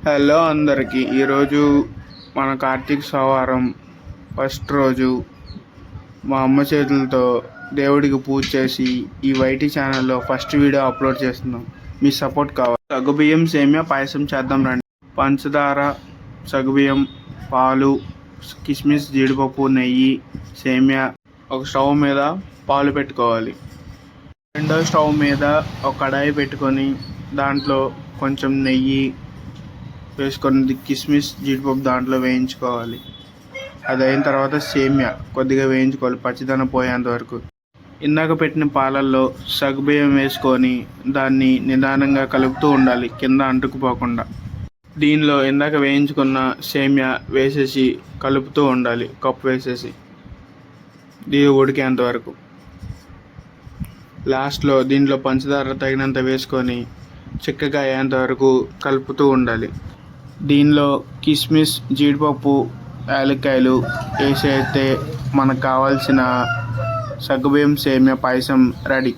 Hello అందరికీ. ఈరోజు మన కార్తీక సోమవారం ఫస్ట్ రోజు మా అమ్మ చేతులతో దేవుడికి పూజ చేసి ఈ వైటీ ఛానల్లో ఫస్ట్ వీడియో అప్లోడ్ చేస్తున్నాం. మీ సపోర్ట్ కావాలి. సగ్గుబియ్యం సేమియా పాయసం చేద్దాం రండి. పంచదార, సగ్గుబియ్యం, పాలు, కిస్మిస్, జీడిపప్పు, నెయ్యి, సేమియా. ఒక స్టవ్ మీద పాలు పెట్టుకోవాలి. రెండో స్టవ్ మీద ఒక కడాయి పెట్టుకొని దాంట్లో కొంచెం నెయ్యి వేసుకొని కిస్మిస్, జీడిపప్పు దాంట్లో వేయించుకోవాలి. అది అయిన తర్వాత సేమియా కొద్దిగా వేయించుకోవాలి పచ్చిదనం పోయేంత వరకు. ఇందాక పెట్టిన పాలల్లో సగ్గుబియ్యం వేసుకొని దాన్ని నిదానంగా కలుపుతూ ఉండాలి కింద అంటుకుపోకుండా. దీనిలో ఇందాక వేయించుకున్న సేమియా వేసేసి కలుపుతూ ఉండాలి కప్పు వేసేసి దీని ఉడికేంత వరకు. లాస్ట్లో దీంట్లో పంచదార తగినంత వేసుకొని చిక్కగా అయ్యేంత వరకు కలుపుతూ ఉండాలి. దీనిలో కిస్మిస్, జీడిపప్పు, యాలక్కాయలు వేసేస్తే మనకు కావాల్సిన సగ్గుబియ్యం సేమియా పాయసం రెడీ.